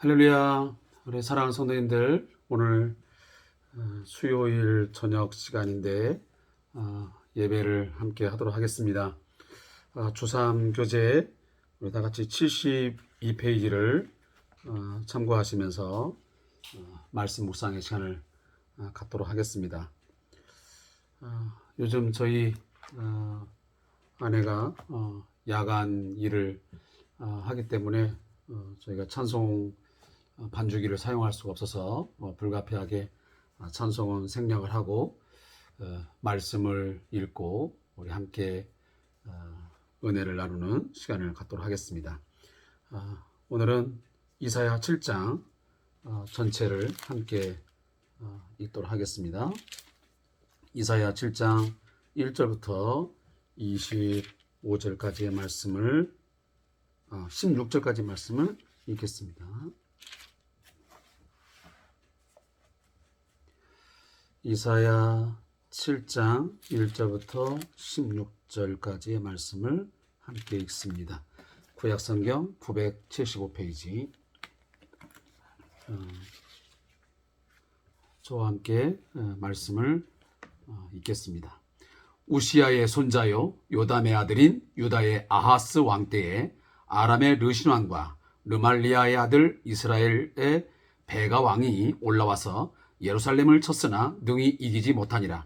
할렐루야, 우리 사랑하는 성도님들, 오늘 수요일 저녁 시간인데 예배를 함께 하도록 하겠습니다. 주3 교재 우리 다 같이 72페이지를 참고하시면서 말씀 묵상의 시간을 갖도록 하겠습니다. 요즘 저희 아내가 야간 일을 하기 때문에 저희가 찬송 반주기를 사용할 수가 없어서 불가피하게 찬송은 생략을 하고 말씀을 읽고 우리 함께 은혜를 나누는 시간을 갖도록 하겠습니다. 오늘은 이사야 7장 전체를 함께 읽도록 하겠습니다. 이사야 7장 1절부터 25절까지의 말씀을 16절까지 말씀을 읽겠습니다. 이사야 7장 1절부터 16절까지의 말씀을 함께 읽습니다. 구약성경 975페이지 저와 함께 말씀을 읽겠습니다. 우시야의 손자요 요담의 아들인 유다의 아하스 왕 때에 아람의 르신 왕과 르말리아의 아들 이스라엘의 베가 왕이 올라와서 예루살렘을 쳤으나 능히 이기지 못하니라.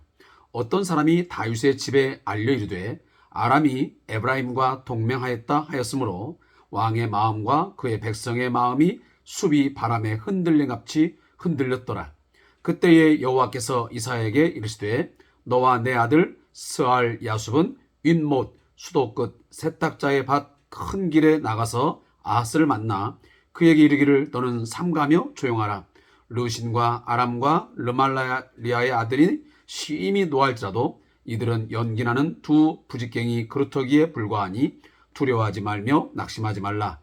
어떤 사람이 다윗의 집에 알려 이르되 아람이 에브라임과 동맹하였다 하였으므로 왕의 마음과 그의 백성의 마음이 숲이 바람에 흔들림같이 흔들렸더라. 그때에 여호와께서 이사야에게 이르시되 너와 내 아들 스알 야숲은 윗못 수도 끝 세탁자의 밭 큰 길에 나가서 아하스를 만나 그에게 이르기를 너는 삼가며 조용하라. 르신과 아람과 르말리아의 아들인 시임이 노할지라도 이들은 연기나는 두 부직갱이 그루터기에 불과하니 두려워하지 말며 낙심하지 말라.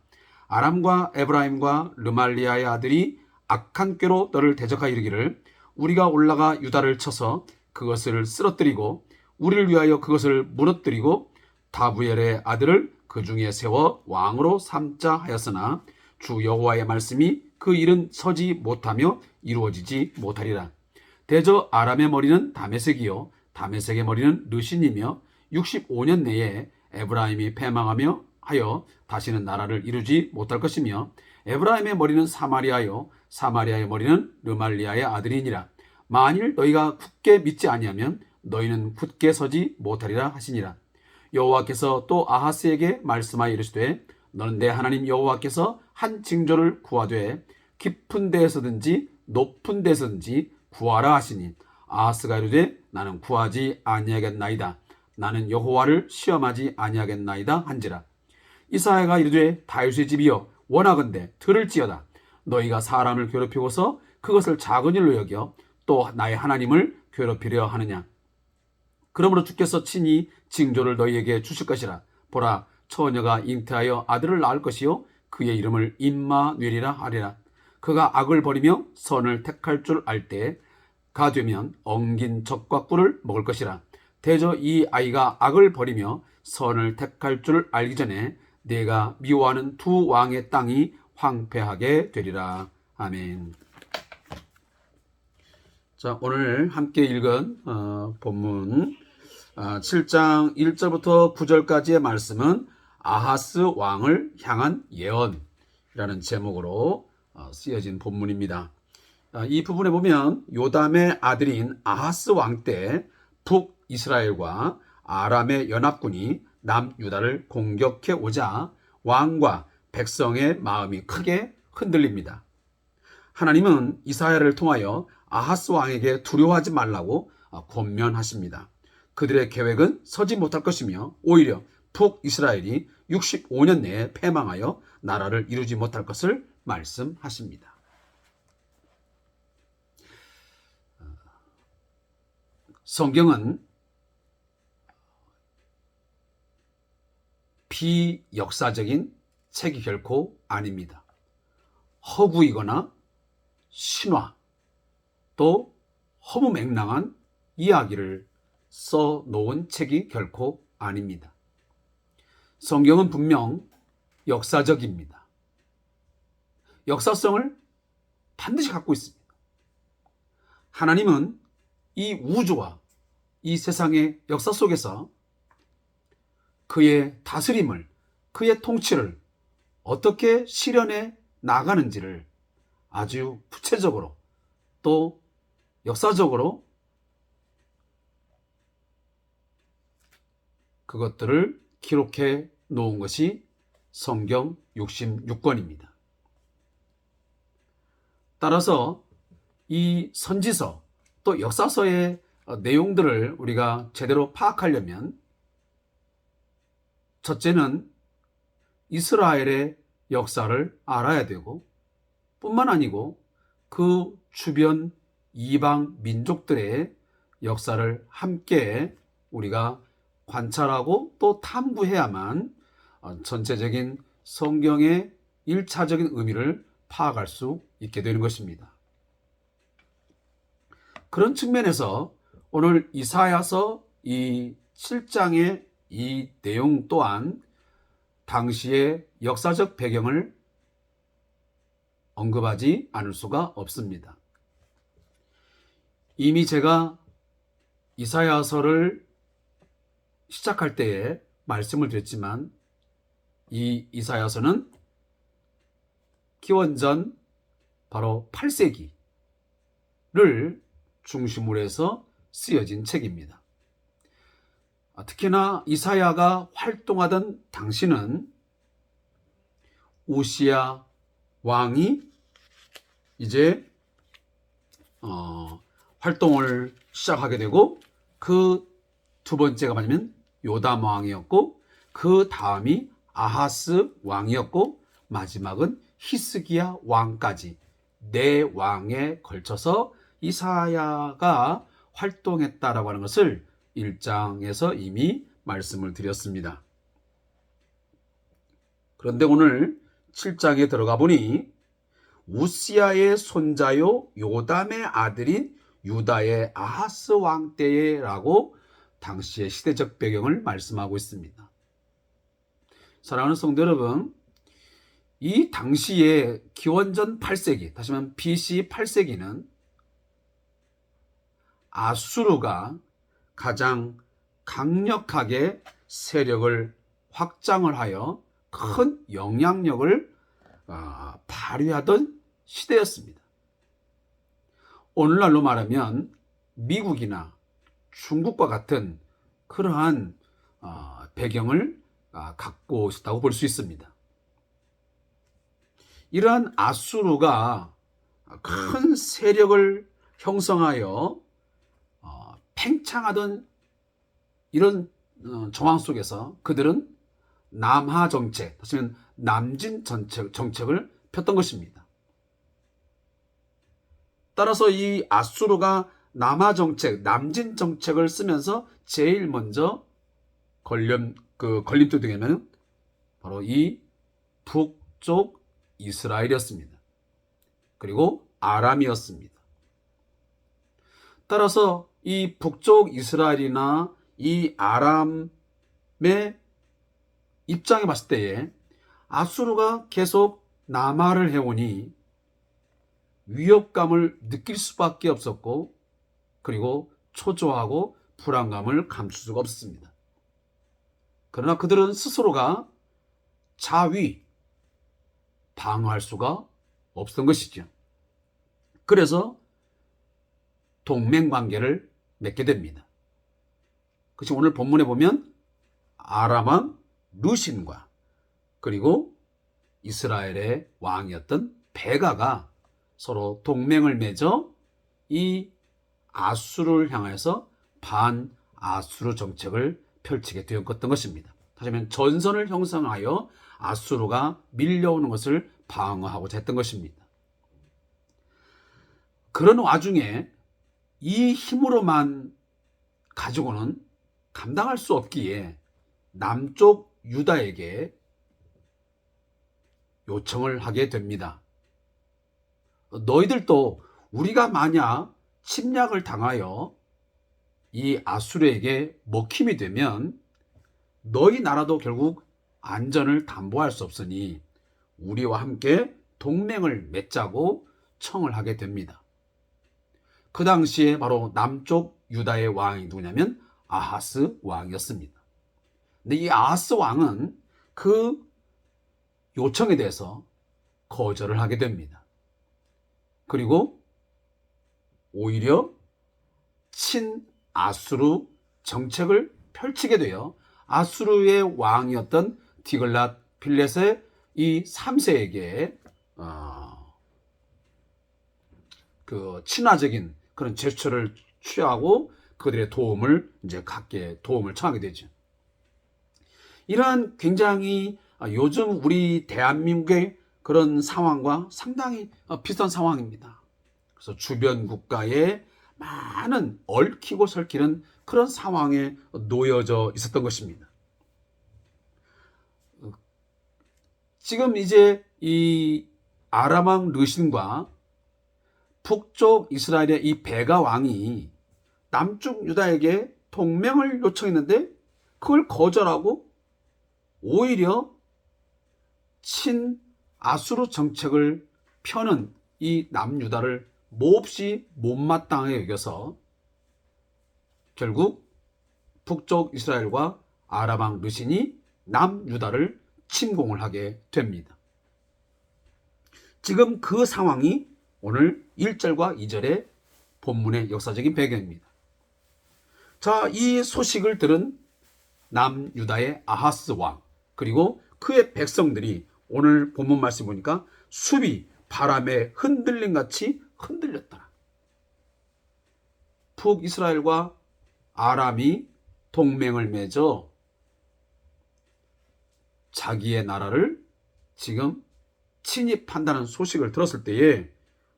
아람과 에브라임과 르말리아의 아들이 악한 꾀로 너를 대적하여 이르기를 우리가 올라가 유다를 쳐서 그것을 쓰러뜨리고 우리를 위하여 그것을 무너뜨리고 다부엘의 아들을 그 중에 세워 왕으로 삼자 하였으나 주 여호와의 말씀이 그 일은 서지 못하며 이루어지지 못하리라. 대저 아람의 머리는 다메섹이요 다메섹의 머리는 르신이며 65년 내에 에브라임이 패망하며 하여 다시는 나라를 이루지 못할 것이며 에브라임의 머리는 사마리아요 사마리아의 머리는 르말리아의 아들이니라. 만일 너희가 굳게 믿지 아니하면 너희는 굳게 서지 못하리라 하시니라. 여호와께서 또 아하스에게 말씀하여 이르시되 너는 내 하나님 여호와께서 한 징조를 구하되 깊은 데에서든지 높은 데서든지 구하라 하시니 아하스가 이르되 나는 구하지 아니하겠나이다. 나는 여호와를 시험하지 아니하겠나이다 한지라. 이사야가 이르되 다윗의 집이여 원하건대 들을지어다. 너희가 사람을 괴롭히고서 그것을 작은 일로 여겨 또 나의 하나님을 괴롭히려 하느냐. 그러므로 주께서 친히 징조를 너희에게 주실 것이라. 보라 처녀가 잉태하여 아들을 낳을 것이요 그의 이름을 임마누엘이라 하리라. 그가 악을 버리며 선을 택할 줄 알 때가 되면 엉긴 적과 꿀을 먹을 것이라. 대저 이 아이가 악을 버리며 선을 택할 줄 알기 전에 내가 미워하는 두 왕의 땅이 황폐하게 되리라. 아멘. 자, 오늘 함께 읽은 본문 7장 1절부터 9절까지의 말씀은 아하스 왕을 향한 예언이라는 제목으로 쓰여진 본문입니다. 이 부분에 보면 요담의 아들인 아하스 왕 때 북이스라엘과 아람의 연합군이 남유다를 공격해 오자 왕과 백성의 마음이 크게 흔들립니다. 하나님은 이사야를 통하여 아하스 왕에게 두려워하지 말라고 권면하십니다. 그들의 계획은 서지 못할 것이며 오히려 북이스라엘이 65년 내에 패망하여 나라를 이루지 못할 것을 말씀하십니다. 성경은 비역사적인 책이 결코 아닙니다. 허구이거나 신화 또 허무맹랑한 이야기를 써놓은 책이 결코 아닙니다. 성경은 분명 역사적입니다. 역사성을 반드시 갖고 있습니다. 하나님은 이 우주와 이 세상의 역사 속에서 그의 다스림을, 그의 통치를 어떻게 실현해 나가는지를 아주 구체적으로 또 역사적으로 그것들을 기록해 놓은 것이 성경 66권입니다. 따라서 이 선지서 또 역사서의 내용들을 우리가 제대로 파악하려면 첫째는 이스라엘의 역사를 알아야 되고 뿐만 아니고 그 주변 이방 민족들의 역사를 함께 우리가 관찰하고 또 탐구해야만 전체적인 성경의 1차적인 의미를 파악할 수 있게 되는 것입니다. 그런 측면에서 오늘 이사야서 이 7장의 이 내용 또한 당시의 역사적 배경을 언급하지 않을 수가 없습니다. 이미 제가 이사야서를 시작할 때에 말씀을 드렸지만 이 이사야서는 기원전 바로 8세기를 중심으로 해서 쓰여진 책입니다. 특히나 이사야가 활동하던 당시는 우시야 왕이 이제 활동을 시작하게 되고 그 두 번째가 뭐냐면 요담 왕이었고 그 다음이 아하스 왕이었고 마지막은 히스기야 왕까지 네 왕에 걸쳐서 이사야가 활동했다라고 하는 것을 1장에서 이미 말씀을 드렸습니다. 그런데 오늘 7장에 들어가 보니 우시야의 손자요 요담의 아들인 유다의 아하스 왕 때라고 당시의 시대적 배경을 말씀하고 있습니다. 사랑하는 성도 여러분, 이 당시의 기원전 8세기, 다시 말하면 BC 8세기는 아수르가 가장 강력하게 세력을 확장을 하여 큰 영향력을 발휘하던 시대였습니다. 오늘날로 말하면 미국이나 중국과 같은 그러한 배경을 갖고 있었다고 볼 수 있습니다. 이러한 아수르가 큰 세력을 형성하여 팽창하던 이런 정황 속에서 그들은 남하 정책, 다시 말하면 남진 정책을 폈던 것입니다. 따라서 이 아수르가 남하 정책, 남진 정책을 쓰면서 제일 먼저 걸림돌이 되면 바로 이 북쪽 이스라엘이었습니다. 그리고 아람이었습니다. 따라서 이 북쪽 이스라엘이나 이 아람의 입장에 봤을 때에 아수르가 계속 남하를 해오니 위협감을 느낄 수밖에 없었고 그리고 초조하고 불안감을 감출 수가 없었습니다. 그러나 그들은 스스로가 자위, 방어할 수가 없었던 것이죠. 그래서 동맹관계를 맺게 됩니다. 그것이 오늘 본문에 보면 아람 왕 르신과 그리고 이스라엘의 왕이었던 베가가 서로 동맹을 맺어 이 아수르를 향해서 반아수르 정책을 펼치게 되었던 것입니다. 다시 말하면 전선을 형성하여 아수르가 밀려오는 것을 방어하고자 했던 것입니다. 그런 와중에 이 힘으로만 가지고는 감당할 수 없기에 남쪽 유다에게 요청을 하게 됩니다. 너희들도 우리가 만약 침략을 당하여 이 아수르에게 먹힘이 되면 너희 나라도 결국 안전을 담보할 수 없으니 우리와 함께 동맹을 맺자고 청을 하게 됩니다. 그 당시에 바로 남쪽 유다의 왕이 누구냐면 아하스 왕이었습니다. 근데 이 아하스 왕은 그 요청에 대해서 거절을 하게 됩니다. 그리고 오히려 친아수르 정책을 펼치게 되어 아수르의 왕이었던 디글랏 필렛의 이 3세에게 그 친화적인 그런 제스처를 취하고 그들의 도움을 갖게 도움을 청하게 되죠. 이러한 굉장히 요즘 우리 대한민국의 그런 상황과 상당히 비슷한 상황입니다. 그래서 주변 국가에 많은 얽히고 설키는 그런 상황에 놓여져 있었던 것입니다. 지금 이제 이 아람 왕 르신과 북쪽 이스라엘의 이 베가 왕이 남쪽 유다에게 동맹을 요청했는데 그걸 거절하고 오히려 친아수르 정책을 펴는 이 남유다를 몹시 못마땅하게 여겨서 결국 북쪽 이스라엘과 아람 왕 르신이 남유다를 침공을 하게 됩니다. 지금 그 상황이 오늘 1절과 2절의 본문의 역사적인 배경입니다. 자, 이 소식을 들은 남유다의 아하스 왕 그리고 그의 백성들이 오늘 본문 말씀 보니까 숲이 바람에 흔들림같이 흔들렸다. 북이스라엘과 아람이 동맹을 맺어 자기의 나라를 지금 침입한다는 소식을 들었을 때에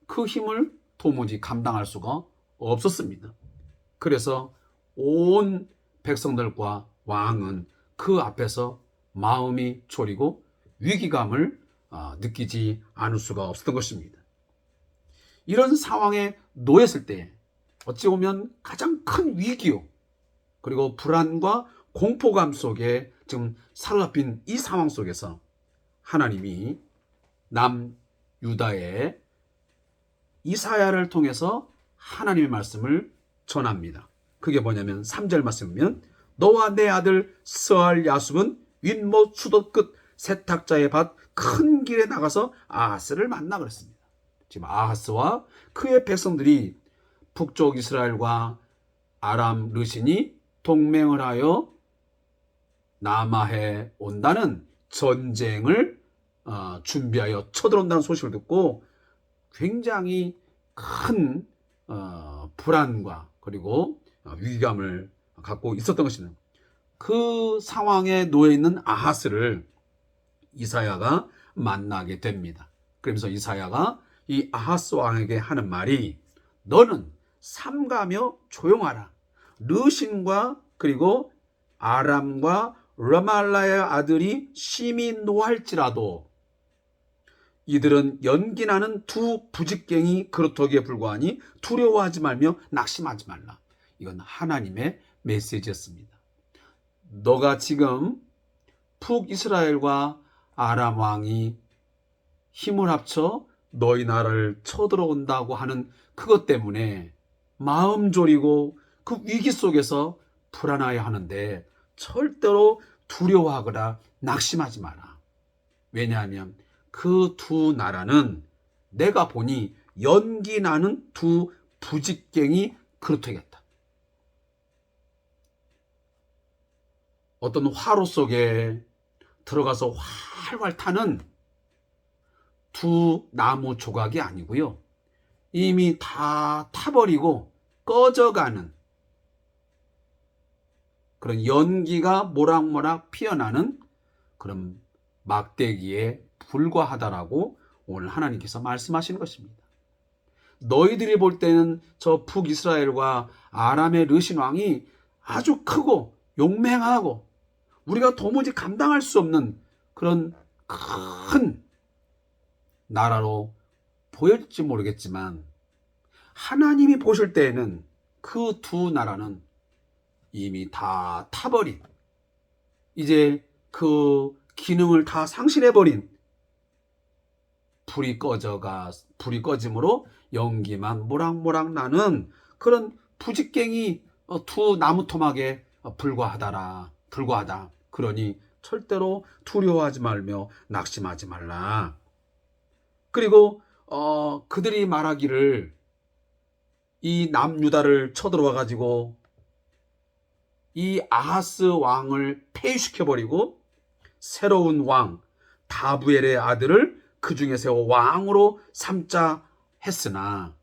그 힘을 도무지 감당할 수가 없었습니다. 그래서 온 백성들과 왕은 그 앞에서 마음이 졸이고 위기감을 느끼지 않을 수가 없었던 것입니다. 이런 상황에 놓였을 때 어찌 보면 가장 큰 위기요 그리고 불안과 공포감 속에 지금 사로잡힌 이 상황 속에서 하나님이 남유다의 이사야를 통해서 하나님의 말씀을 전합니다. 그게 뭐냐면 3절 말씀이면 너와 내 아들 스알 야숲은 윗못 수도 끝 세탁자의 밭 큰 길에 나가서 아하스를 만나 그랬습니다. 지금 아하스와 그의 백성들이 북쪽 이스라엘과 아람 르신이 동맹을 하여 남하에 온다는 전쟁을 준비하여 쳐들어온다는 소식을 듣고 굉장히 큰 불안과 그리고 위기감을 갖고 있었던 것입니다. 그 상황에 놓여있는 아하스를 이사야가 만나게 됩니다. 그러면서 이사야가 이 아하스 왕에게 하는 말이 너는 삼가며 조용하라. 르신과 그리고 아람과 라말라의 아들이 심히 노할지라도 이들은 연기나는 두 부직갱이 그루터기에 불과하니 두려워하지 말며 낙심하지 말라. 이건 하나님의 메시지였습니다. 너가 지금 북이스라엘과 아람 왕이 힘을 합쳐 너희 나라를 쳐들어온다고 하는 그것 때문에 마음 졸이고 그 위기 속에서 불안하여 하는데 절대로 두려워하거나 낙심하지 마라. 왜냐하면 그 두 나라는 내가 보니 연기 나는 두 부직갱이 그루터기였다. 어떤 화로 속에 들어가서 활활 타는 두 나무 조각이 아니고요. 이미 다 타버리고 꺼져가는 그런 연기가 모락모락 피어나는 그런 막대기에 불과하다라고 오늘 하나님께서 말씀하시는 것입니다. 너희들이 볼 때는 저 북이스라엘과 아람의 르신 왕이 아주 크고 용맹하고 우리가 도무지 감당할 수 없는 그런 큰 나라로 보일지 모르겠지만 하나님이 보실 때에는 그 두 나라는 이미 다 타버린 이제 그 기능을 다 상실해버린 불이 꺼짐으로 연기만 모락모락 나는 그런 부직갱이 두 나무 토막에 불과하다. 그러니 절대로 두려워하지 말며 낙심하지 말라. 그리고 그들이 말하기를 이 남유다를 쳐들어와 가지고 이 아하스 왕을 폐위시켜버리고 새로운 왕 다부엘의 아들을 그 중에 세워 왕으로 삼자 했으나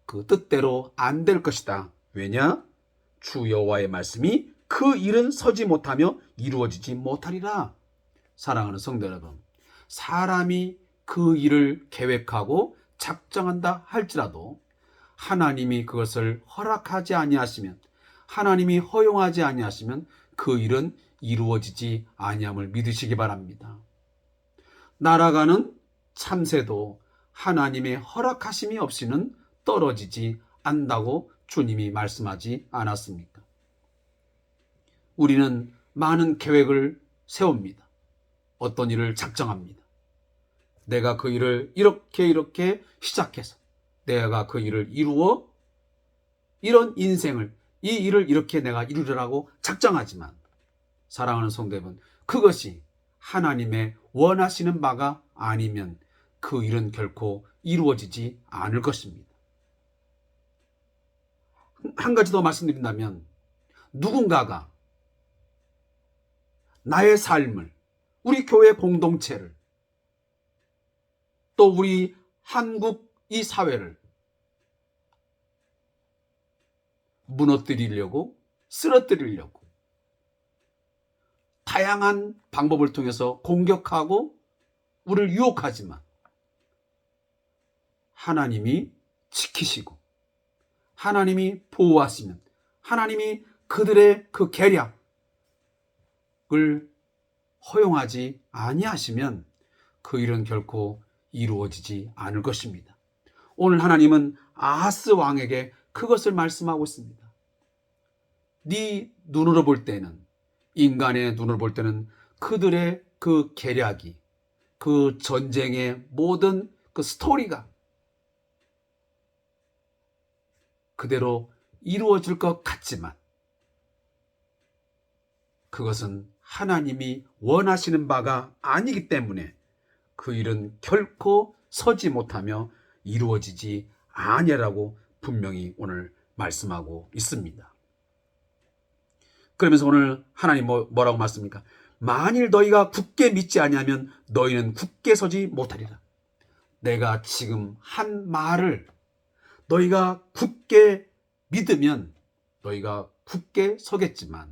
그 뜻대로 안 될 것이다. 왜냐? 주 여호와의 말씀이 그 일은 서지 못하며 이루어지지 못하리라. 사랑하는 성도 여러분, 사람이 그 일을 계획하고 작정한다 할지라도 하나님이 그것을 허락하지 아니하시면, 하나님이 허용하지 아니하시면 그 일은 이루어지지 아니함을 믿으시기 바랍니다. 날아가는 참새도 하나님의 허락하심이 없이는 떨어지지 않는다고 주님이 말씀하지 않았습니까? 우리는 많은 계획을 세웁니다. 어떤 일을 작정합니다. 내가 그 일을 이렇게 시작해서 내가 그 일을 이루어 이런 인생을, 이 일을 이렇게 내가 이루려고 작정하지만 사랑하는 성도 여러분, 그것이 하나님의 원하시는 바가 아니면 그 일은 결코 이루어지지 않을 것입니다. 한 가지 더 말씀드린다면, 누군가가 나의 삶을, 우리 교회 공동체를, 또 우리 한국 이 사회를 무너뜨리려고, 쓰러뜨리려고 다양한 방법을 통해서 공격하고 우리를 유혹하지만 하나님이 지키시고 하나님이 보호하시면, 하나님이 그들의 그 계략을 허용하지 아니하시면 그 일은 결코 이루어지지 않을 것입니다. 오늘 하나님은 아하스 왕에게 그것을 말씀하고 있습니다. 네 눈으로 볼 때는, 인간의 눈으로 볼 때는 그들의 그 계략이, 그 전쟁의 모든 그 스토리가 그대로 이루어질 것 같지만 그것은 하나님이 원하시는 바가 아니기 때문에 그 일은 결코 서지 못하며 이루어지지 아니라고 분명히 오늘 말씀하고 있습니다. 그러면서 오늘 하나님 뭐라고 말씀합니까? 만일 너희가 굳게 믿지 아니하면 너희는 굳게 서지 못하리라. 내가 지금 한 말을 너희가 굳게 믿으면 너희가 굳게 서겠지만,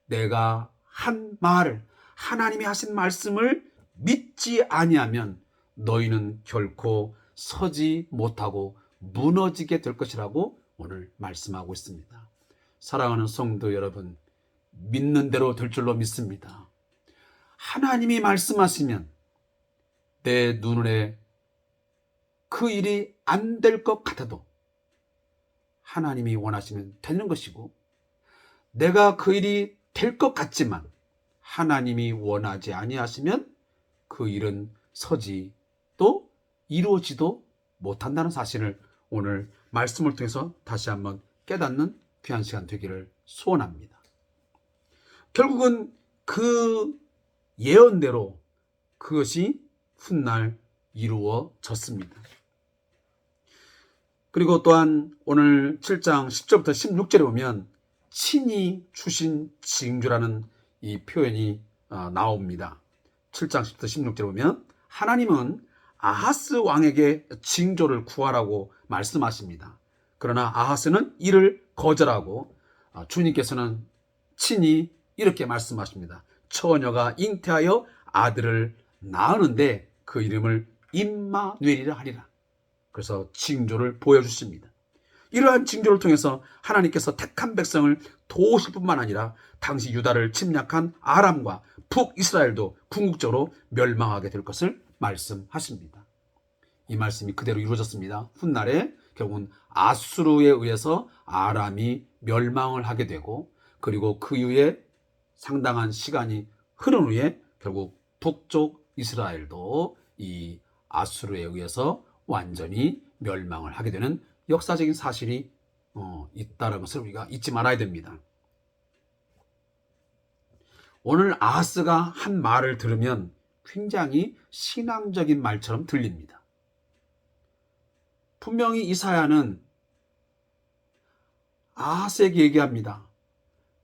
내가 한 말을, 하나님이 하신 말씀을 믿지 아니하면 너희는 결코 서지 못하고 무너지게 될 것이라고 오늘 말씀하고 있습니다. 사랑하는 성도 여러분, 믿는 대로 될 줄로 믿습니다. 하나님이 말씀하시면 내 눈에 그 일이 안 될 것 같아도 하나님이 원하시면 되는 것이고, 내가 그 일이 될 것 같지만 하나님이 원하지 아니하시면 그 일은 서지 또 이루어지도 못한다는 사실을 오늘 말씀을 통해서 다시 한번 깨닫는 귀한 시간 되기를 소원합니다. 결국은 그 예언대로 그것이 훗날 이루어졌습니다. 그리고 또한 오늘 7장 10절부터 16절에 보면 친히 주신 징조라는 이 표현이 나옵니다. 7장 10부터 16절에 보면 하나님은 아하스 왕에게 징조를 구하라고 말씀하십니다. 그러나 아하스는 이를 거절하고 주님께서는 친히 이렇게 말씀하십니다. 처녀가 잉태하여 아들을 낳았는데 그 이름을 임마누엘이라 하리라. 그래서 징조를 보여주십니다. 이러한 징조를 통해서 하나님께서 택한 백성을 도우실 뿐만 아니라 당시 유다를 침략한 아람과 북이스라엘도 궁극적으로 멸망하게 될 것을 말씀하십니다. 이 말씀이 그대로 이루어졌습니다. 훗날에 결국은 아수르에 의해서 아람이 멸망을 하게 되고, 그리고 그 이후에 상당한 시간이 흐른 후에 결국 북쪽 이스라엘도 이 아수르에 의해서 완전히 멸망을 하게 되는 역사적인 사실이 있다는 것을 우리가 잊지 말아야 됩니다. 오늘 아하스가 한 말을 들으면 굉장히 신앙적인 말처럼 들립니다. 분명히 이사야는 아하스에게 얘기합니다.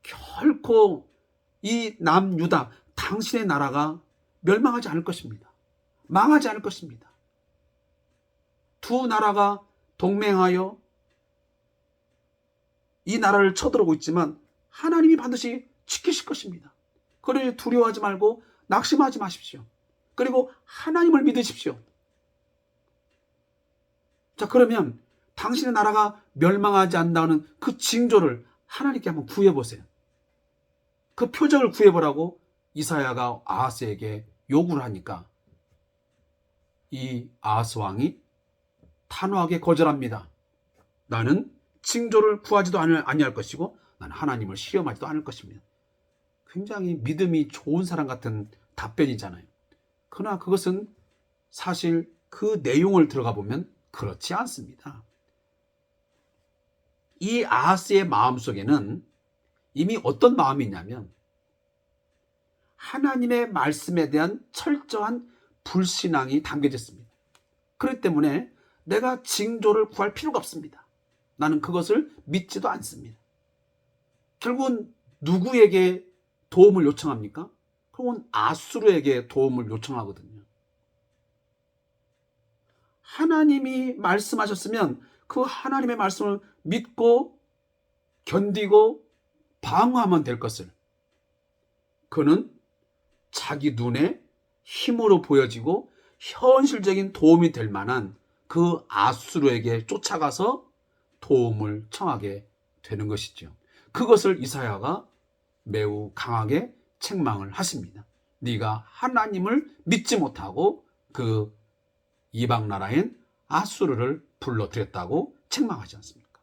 결코 이 남유다, 당신의 나라가 멸망하지 않을 것입니다. 망하지 않을 것입니다. 두 나라가 동맹하여 이 나라를 쳐들어오고 있지만 하나님이 반드시 지키실 것입니다. 그러니 두려워하지 말고 낙심하지 마십시오. 그리고 하나님을 믿으십시오. 자, 그러면 당신의 나라가 멸망하지 않는다는 그 징조를 하나님께 한번 구해보세요. 그 표적을 구해보라고 이사야가 아하스에게 요구를 하니까 이 아하스 왕이 단호하게 거절합니다. 나는 징조를 구하지도 아니할 것이고 나는 하나님을 시험하지도 않을 것입니다. 굉장히 믿음이 좋은 사람 같은 답변이잖아요. 그러나 그것은 사실 그 내용을 들어가 보면 그렇지 않습니다. 이 아하스의 마음속에는 이미 어떤 마음이 있냐면 하나님의 말씀에 대한 철저한 불신앙이 담겨져 있습니다. 그렇기 때문에 내가 징조를 구할 필요가 없습니다. 나는 그것을 믿지도 않습니다. 결국은 누구에게 도움을 요청합니까? 그건 아수르에게 도움을 요청하거든요. 하나님이 말씀하셨으면 그 하나님의 말씀을 믿고 견디고 방어하면 될 것을 그는 자기 눈에 힘으로 보여지고 현실적인 도움이 될 만한 그 아수르에게 쫓아가서 도움을 청하게 되는 것이죠. 그것을 이사야가 매우 강하게 책망을 하십니다. 네가 하나님을 믿지 못하고 그 이방 나라인 아수르를 불러들였다고 책망하지 않습니까?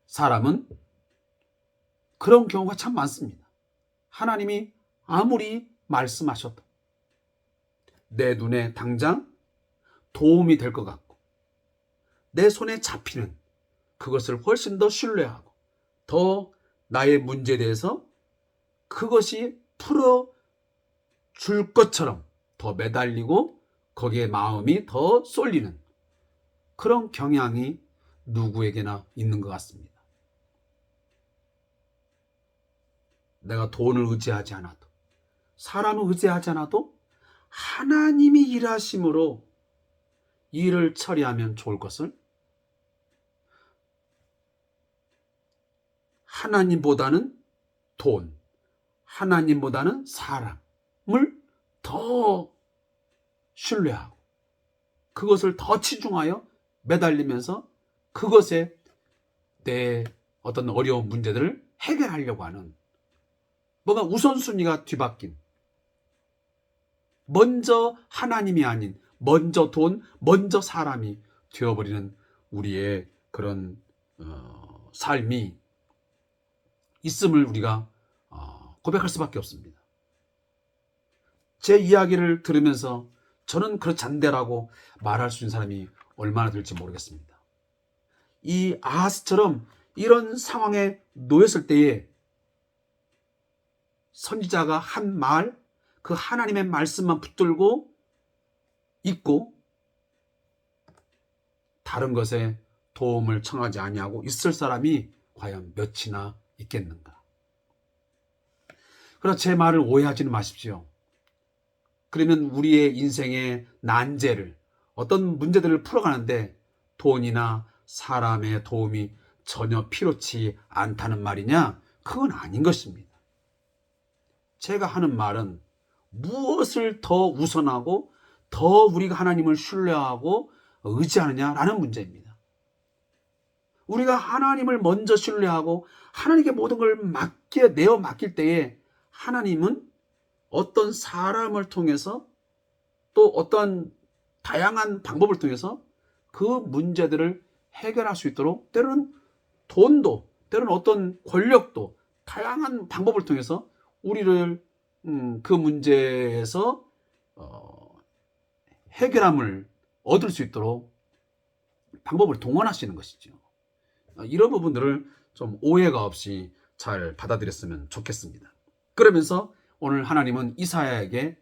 사람은 그런 경우가 참 많습니다. 하나님이 아무리 말씀하셔도 내 눈에 당장 도움이 될 것 같고 내 손에 잡히는 그것을 훨씬 더 신뢰하고 더 나의 문제에 대해서 그것이 풀어줄 것처럼 더 매달리고 거기에 마음이 더 쏠리는 그런 경향이 누구에게나 있는 것 같습니다. 내가 돈을 의지하지 않아도 사람을 의지하지 않아도 하나님이 일하심으로 일을 처리하면 좋을 것을 하나님보다는 돈, 하나님보다는 사람을 더 신뢰하고 그것을 더 치중하여 매달리면서 그것에 내 어떤 어려운 문제들을 해결하려고 하는 뭔가 우선순위가 뒤바뀐 먼저 하나님이 아닌 먼저 돈, 먼저 사람이 되어버리는 우리의 그런 삶이 있음을 우리가 고백할 수밖에 없습니다. 제 이야기를 들으면서 저는 그렇지 않대라고 말할 수 있는 사람이 얼마나 될지 모르겠습니다. 이 아하스처럼 이런 상황에 놓였을 때에 선지자가 한 말, 그 하나님의 말씀만 붙들고 있고 다른 것에 도움을 청하지 아니하고 있을 사람이 과연 몇이나 있겠는가? 그러나 제 말을 오해하지는 마십시오. 그러면 우리의 인생의 난제를 어떤 문제들을 풀어가는데 돈이나 사람의 도움이 전혀 필요치 않다는 말이냐? 그건 아닌 것입니다. 제가 하는 말은 무엇을 더 우선하고 더 우리가 하나님을 신뢰하고 의지하느냐라는 문제입니다. 우리가 하나님을 먼저 신뢰하고 하나님께 모든 걸 내어 맡길 때에 하나님은 어떤 사람을 통해서 또 어떤 다양한 방법을 통해서 그 문제들을 해결할 수 있도록 때로는 돈도 때로는 어떤 권력도 다양한 방법을 통해서 우리를 그 문제에서 해결함을 얻을 수 있도록 방법을 동원하시는 것이죠. 이런 부분들을 좀 오해가 없이 잘 받아들였으면 좋겠습니다. 그러면서 오늘 하나님은 이사야에게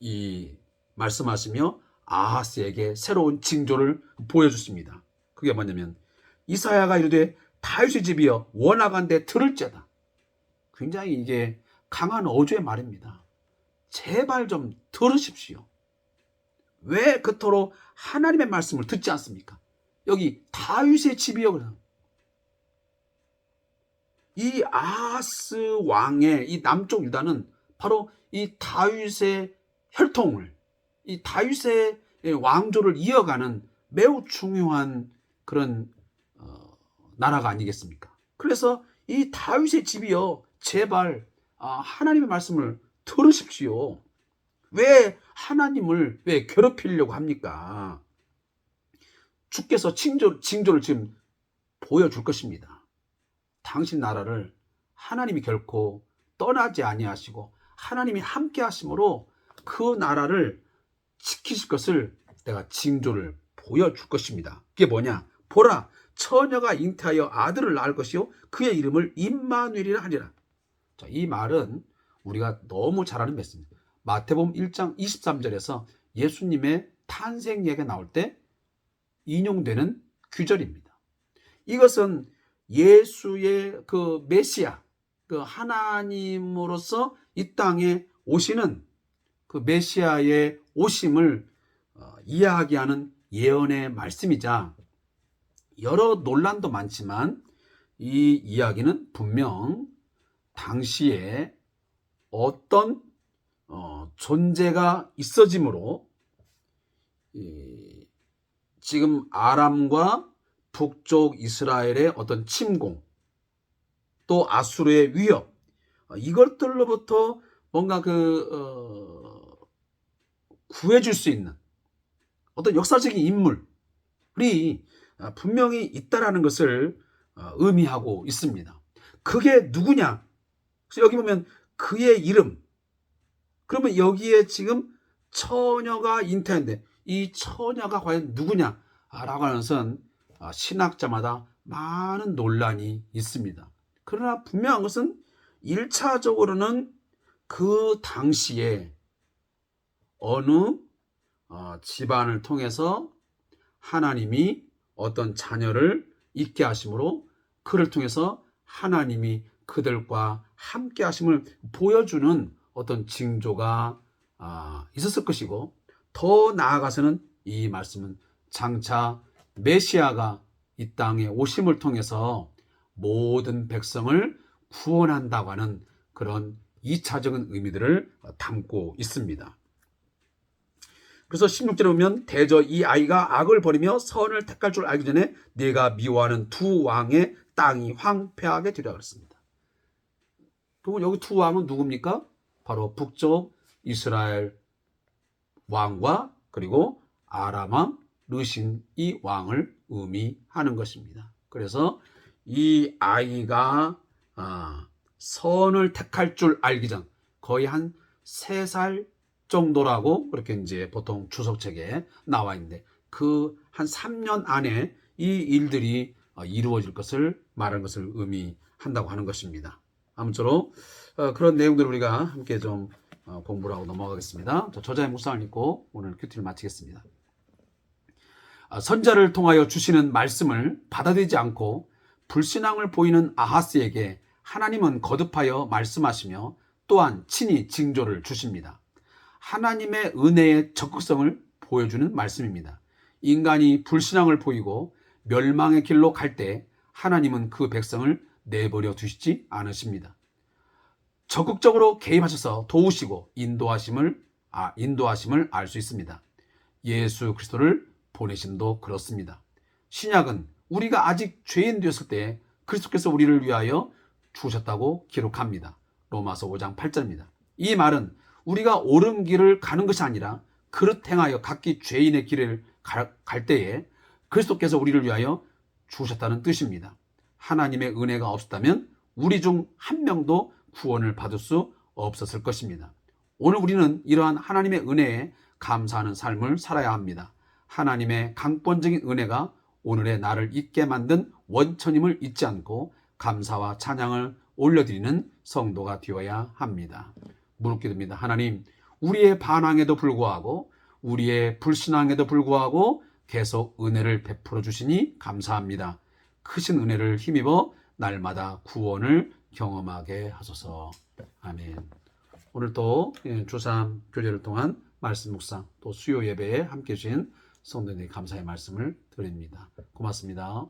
이 말씀하시며 아하스에게 새로운 징조를 보여주십니다. 그게 뭐냐면 이사야가 이르되 다윗의 집이여 원하간대 들을지어다. 굉장히 이게 강한 어조의 말입니다. 제발 좀 들으십시오. 왜 그토록 하나님의 말씀을 듣지 않습니까? 여기 다윗의 집이여. 이 아하스 왕의 이 남쪽 유다는 바로 이 다윗의 혈통을, 이 다윗의 왕조를 이어가는 매우 중요한 그런 나라가 아니겠습니까? 그래서 이 다윗의 집이여 제발 하나님의 말씀을 들으십시오. 왜 하나님을 왜 괴롭히려고 합니까? 주께서 징조를 지금 보여줄 것입니다. 당신 나라를 하나님이 결코 떠나지 아니하시고 하나님이 함께 하심으로 그 나라를 지키실 것을 내가 징조를 보여줄 것입니다. 그게 뭐냐? 보라, 처녀가 잉태하여 아들을 낳을 것이요 그의 이름을 임마누엘이라 하리라. 자, 이 말은 우리가 너무 잘 아는 말씀입니다. 마태복음 1장 23절에서 예수님의 탄생 얘기가 나올 때 인용되는 규절입니다. 이것은 예수의 그 메시아, 그 하나님으로서 이 땅에 오시는 그 메시아의 오심을 이야기하는 예언의 말씀이자 여러 논란도 많지만 이 이야기는 분명 당시에 어떤 존재가 있어지므로 지금 아람과 북쪽 이스라엘의 어떤 침공, 또 아수르의 위협, 이것들로부터 뭔가 구해줄 수 있는 어떤 역사적인 인물이 분명히 있다라는 것을 의미하고 있습니다. 그게 누구냐? 그래서 여기 보면 그의 이름. 그러면 여기에 지금 처녀가 잉태한데 이 처녀가 과연 누구냐? 라고 하는 것은 신학자마다 많은 논란이 있습니다. 그러나 분명한 것은 1차적으로는 그 당시에 어느 집안을 통해서 하나님이 어떤 자녀를 있게 하심으로 그를 통해서 하나님이 그들과 함께 하심을 보여주는 어떤 징조가 있었을 것이고, 더 나아가서는 이 말씀은 장차 메시아가 이 땅에 오심을 통해서 모든 백성을 구원한다고 하는 그런 2차적인 의미들을 담고 있습니다. 그래서 16절에 보면 대저 이 아이가 악을 버리며 선을 택할 줄 알기 전에 네가 미워하는 두 왕의 땅이 황폐하게 되리라 그랬습니다. 그리고 여기 두 왕은 누굽니까? 바로 북쪽 이스라엘 왕과 그리고 아람 왕 르신 이 왕을 의미하는 것입니다. 그래서 이 아이가 선을 택할 줄 알기 전 거의 한 3살 정도라고 그렇게 이제 보통 주석책에 나와 있는데 그 한 3년 안에 이 일들이 이루어질 것을 말하는 것을 의미한다고 하는 것입니다. 아무쪼록 그런 내용들을 우리가 함께 좀 공부를 하고 넘어가겠습니다. 저자의 묵상을 읽고 오늘 큐티를 마치겠습니다. 선자를 통하여 주시는 말씀을 받아들이지 않고 불신앙을 보이는 아하스에게 하나님은 거듭하여 말씀하시며 또한 친히 징조를 주십니다. 하나님의 은혜의 적극성을 보여주는 말씀입니다. 인간이 불신앙을 보이고 멸망의 길로 갈 때 하나님은 그 백성을 내버려 두시지 않으십니다. 적극적으로 개입하셔서 도우시고 인도하심을 알 수 있습니다. 예수 그리스도를 보내심도 그렇습니다. 신약은 우리가 아직 죄인 되었을 때 그리스도께서 우리를 위하여 죽으셨다고 기록합니다. 로마서 5장 8절입니다. 이 말은 우리가 옳은 길을 가는 것이 아니라 그릇 행하여 각기 죄인의 길을 갈 때에 그리스도께서 우리를 위하여 죽으셨다는 뜻입니다. 하나님의 은혜가 없었다면 우리 중 한 명도 구원을 받을 수 없었을 것입니다. 오늘 우리는 이러한 하나님의 은혜에 감사하는 삶을 살아야 합니다. 하나님의 강권적인 은혜가 오늘의 나를 있게 만든 원천임을 잊지 않고 감사와 찬양을 올려드리는 성도가 되어야 합니다. 묻기도입니다. 하나님, 우리의 반항에도 불구하고 우리의 불신앙에도 불구하고 계속 은혜를 베풀어 주시니 감사합니다. 크신 은혜를 힘입어 날마다 구원을 경험하게 하소서. 아멘. 오늘 또 주3 교제를 통한 말씀 묵상 또 수요 예배에 함께 해주신 성도님께 감사의 말씀을 드립니다. 고맙습니다.